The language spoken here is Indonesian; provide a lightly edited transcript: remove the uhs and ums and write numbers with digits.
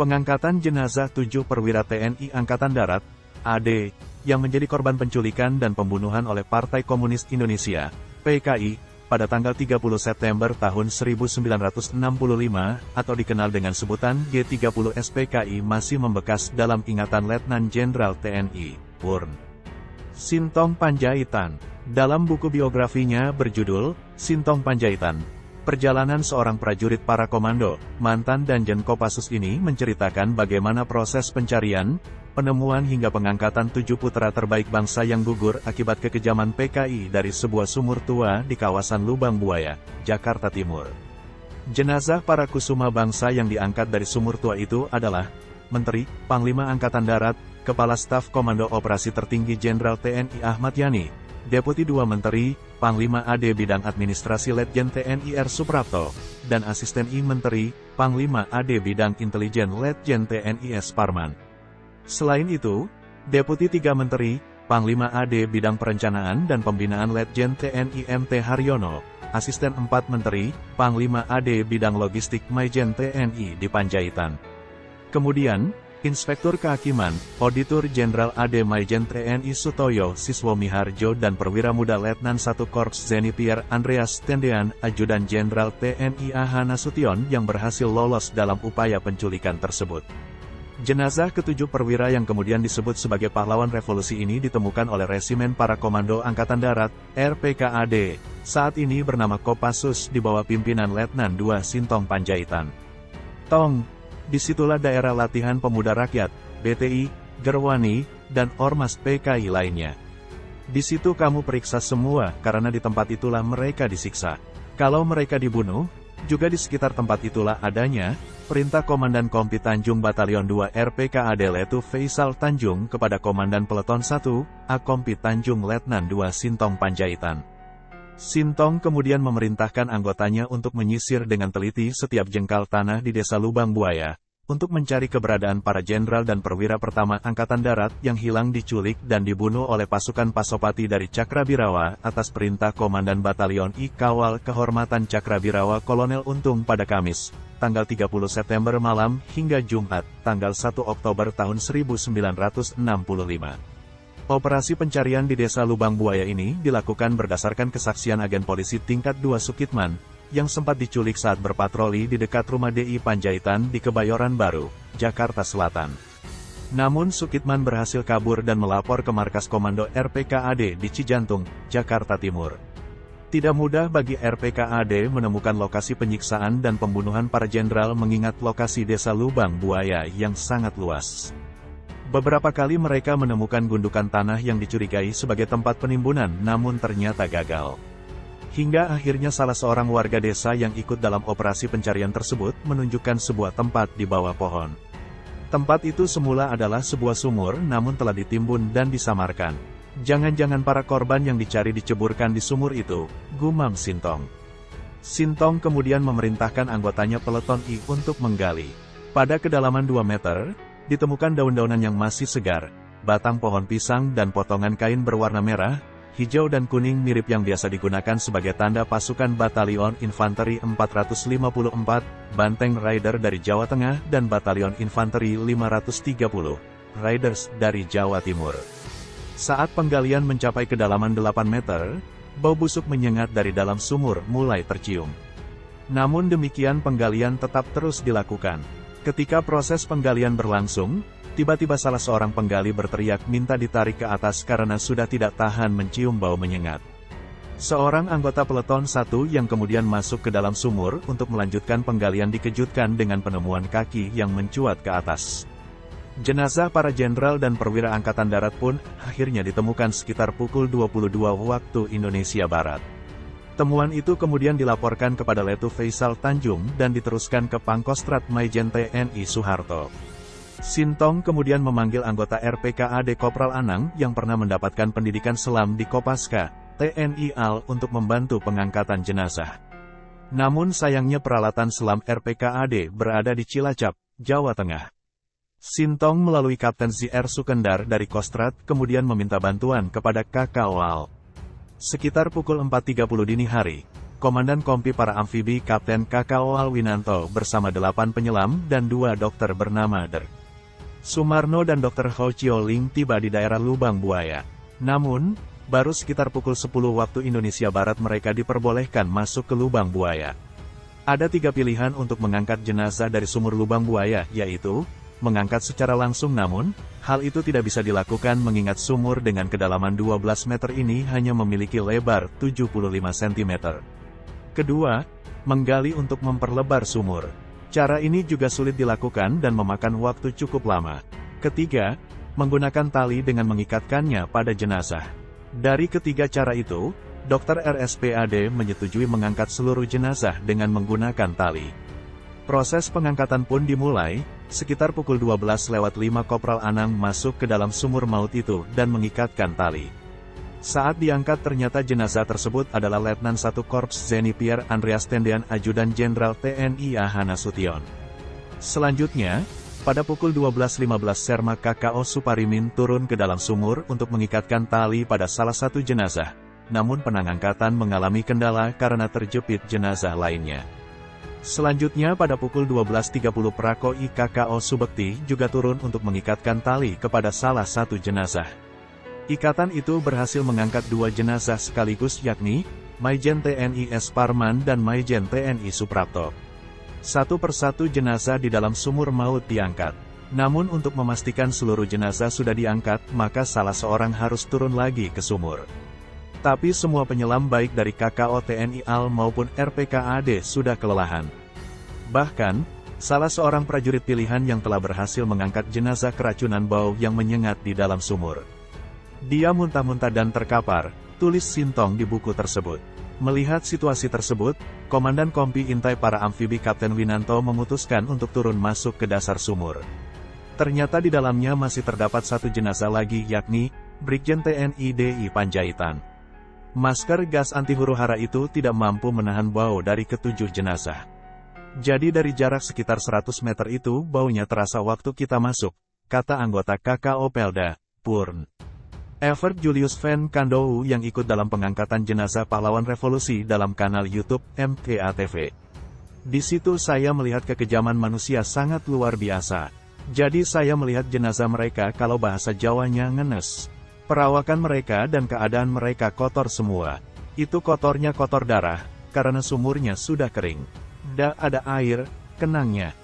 Pengangkatan jenazah 7 perwira TNI Angkatan Darat, AD, yang menjadi korban penculikan dan pembunuhan oleh Partai Komunis Indonesia, PKI, pada tanggal 30 September tahun 1965, atau dikenal dengan sebutan G30 SPKI masih membekas dalam ingatan Letnan Jenderal TNI, Purn. Sintong Panjaitan. Dalam buku biografinya berjudul, Sintong Panjaitan, Perjalanan Seorang Prajurit Para Komando, mantan Danjen Kopassus ini menceritakan bagaimana proses pencarian, penemuan hingga pengangkatan 7 putra terbaik bangsa yang gugur akibat kekejaman PKI dari sebuah sumur tua di kawasan Lubang Buaya, Jakarta Timur. Jenazah para kusuma bangsa yang diangkat dari sumur tua itu adalah Menteri, Panglima Angkatan Darat, Kepala Staf Komando Operasi Tertinggi Jenderal TNI Ahmad Yani, Deputi 2 Menteri, Panglima AD Bidang Administrasi Letjen TNI R. Suprapto, dan Asisten I Menteri, Panglima AD Bidang Intelijen Letjen TNI S. Parman. Selain itu, Deputi 3 Menteri, Panglima AD Bidang Perencanaan dan Pembinaan Letjen TNI MT Haryono, Asisten 4 Menteri, Panglima AD Bidang Logistik Maijen TNI di Panjaitan. Kemudian, Inspektur Kehakiman, Auditor Jenderal AD Maijen TNI Sutoyo Siswo Miharjo dan Perwira Muda Letnan 1 Korps Zeni Pierre Andreas Tendean, Ajudan Jenderal TNI AH Nasution yang berhasil lolos dalam upaya penculikan tersebut. Jenazah ke-7 perwira yang kemudian disebut sebagai pahlawan revolusi ini ditemukan oleh Resimen Para Komando Angkatan Darat, RPKAD, saat ini bernama Kopassus di bawah pimpinan Letnan II Sintong Panjaitan. Tong. Disitulah daerah latihan pemuda rakyat, BTI, Gerwani, dan Ormas PKI lainnya. Di situ kamu periksa semua, karena di tempat itulah mereka disiksa. Kalau mereka dibunuh, juga di sekitar tempat itulah adanya perintah Komandan Kompi Tanjung Batalion 2 RPKAD Letu Faisal Tanjung kepada Komandan Peleton 1, A Kompi Tanjung Letnan 2 Sintong Panjaitan. Sintong kemudian memerintahkan anggotanya untuk menyisir dengan teliti setiap jengkal tanah di desa Lubang Buaya, untuk mencari keberadaan para jenderal dan perwira pertama Angkatan Darat yang hilang diculik dan dibunuh oleh pasukan Pasopati dari Cakrabirawa atas perintah Komandan Batalion I Kawal Kehormatan Cakrabirawa Kolonel Untung pada Kamis, tanggal 30 September malam hingga Jumat, tanggal 1 Oktober tahun 1965. Operasi pencarian di desa Lubang Buaya ini dilakukan berdasarkan kesaksian agen polisi tingkat 2 Sukitman, yang sempat diculik saat berpatroli di dekat rumah DI Panjaitan di Kebayoran Baru, Jakarta Selatan. Namun Sukitman berhasil kabur dan melapor ke markas komando RPKAD di Cijantung, Jakarta Timur. Tidak mudah bagi RPKAD menemukan lokasi penyiksaan dan pembunuhan para jenderal mengingat lokasi desa Lubang Buaya yang sangat luas. Beberapa kali mereka menemukan gundukan tanah yang dicurigai sebagai tempat penimbunan namun ternyata gagal. Hingga akhirnya salah seorang warga desa yang ikut dalam operasi pencarian tersebut menunjukkan sebuah tempat di bawah pohon. Tempat itu semula adalah sebuah sumur namun telah ditimbun dan disamarkan. Jangan-jangan para korban yang dicari diceburkan di sumur itu, gumam Sintong. Sintong kemudian memerintahkan anggotanya Peleton I untuk menggali. Pada kedalaman 2 meter, ditemukan daun-daunan yang masih segar, batang pohon pisang dan potongan kain berwarna merah, hijau dan kuning mirip yang biasa digunakan sebagai tanda pasukan Batalion Infanteri 454, Banteng Rider dari Jawa Tengah dan Batalion Infanteri 530, Riders dari Jawa Timur. Saat penggalian mencapai kedalaman 8 meter, bau busuk menyengat dari dalam sumur mulai tercium. Namun demikian penggalian tetap terus dilakukan. Ketika proses penggalian berlangsung, tiba-tiba salah seorang penggali berteriak minta ditarik ke atas karena sudah tidak tahan mencium bau menyengat. Seorang anggota Peleton 1 yang kemudian masuk ke dalam sumur untuk melanjutkan penggalian dikejutkan dengan penemuan kaki yang mencuat ke atas. Jenazah para jenderal dan perwira Angkatan Darat pun akhirnya ditemukan sekitar pukul 22 waktu Indonesia Barat. Temuan itu kemudian dilaporkan kepada Letu Faisal Tanjung dan diteruskan ke Pangkostrat Maijen TNI Soeharto. Sintong kemudian memanggil anggota RPKAD Kopral Anang yang pernah mendapatkan pendidikan selam di Kopaska, TNI AL untuk membantu pengangkatan jenazah. Namun sayangnya peralatan selam RPKAD berada di Cilacap, Jawa Tengah. Sintong melalui Kapten ZR Sukendar dari Kostrat kemudian meminta bantuan kepada KKOAL. Sekitar pukul 4.30 dini hari, Komandan Kompi Para Amfibi Kapten KKO Alwinanto bersama 8 penyelam dan 2 dokter bernama Der Sumarno dan Dr. Ho Chioling tiba di daerah Lubang Buaya. Namun, baru sekitar pukul 10 waktu Indonesia Barat mereka diperbolehkan masuk ke Lubang Buaya. Ada 3 pilihan untuk mengangkat jenazah dari sumur Lubang Buaya, yaitu mengangkat secara langsung, namun hal itu tidak bisa dilakukan mengingat sumur dengan kedalaman 12 meter ini hanya memiliki lebar 75 cm. Kedua, menggali untuk memperlebar sumur. Cara ini juga sulit dilakukan dan memakan waktu cukup lama. Ketiga, menggunakan tali dengan mengikatkannya pada jenazah. Dari ketiga cara itu, Dr. RSPAD menyetujui mengangkat seluruh jenazah dengan menggunakan tali. Proses pengangkatan pun dimulai, sekitar pukul 12:05 Kopral Anang masuk ke dalam sumur maut itu dan mengikatkan tali. Saat diangkat ternyata jenazah tersebut adalah Letnan 1 Korps Zeni Pierre Andreas Tendean Ajudan Jenderal TNI Ahana Sution. Selanjutnya, pada pukul 12:15 Serma KKO Suparimin turun ke dalam sumur untuk mengikatkan tali pada salah satu jenazah, namun penangangkatan mengalami kendala karena terjepit jenazah lainnya. Selanjutnya pada pukul 12:30 Prako IKKO Subekti juga turun untuk mengikatkan tali kepada salah satu jenazah. Ikatan itu berhasil mengangkat 2 jenazah sekaligus, yakni Maijen TNI S. Parman dan Maijen TNI Suprapto. Satu persatu jenazah di dalam sumur maut diangkat. Namun untuk memastikan seluruh jenazah sudah diangkat, maka salah seorang harus turun lagi ke sumur. Tapi semua penyelam baik dari KKO TNI AL maupun RPKAD sudah kelelahan. Bahkan, salah seorang prajurit pilihan yang telah berhasil mengangkat jenazah keracunan bau yang menyengat di dalam sumur. Dia muntah-muntah dan terkapar, tulis Sintong di buku tersebut. Melihat situasi tersebut, Komandan Kompi Intai Para Amfibi Kapten Winanto memutuskan untuk turun masuk ke dasar sumur. Ternyata di dalamnya masih terdapat satu jenazah lagi, yakni Brigjen TNI DI Panjaitan. Masker gas anti huru-hara itu tidak mampu menahan bau dari ke-7 jenazah. Jadi dari jarak sekitar 100 meter itu baunya terasa waktu kita masuk, kata anggota KKO Pelda, Purn. Evert Julius Van Kandou yang ikut dalam pengangkatan jenazah pahlawan revolusi dalam kanal YouTube MKATV. Di situ saya melihat kekejaman manusia sangat luar biasa. Jadi saya melihat jenazah mereka, kalau bahasa Jawanya ngenes. Perawakan mereka dan keadaan mereka kotor semua. Itu kotornya kotor darah, karena sumurnya sudah kering. Da ada air, kenangnya.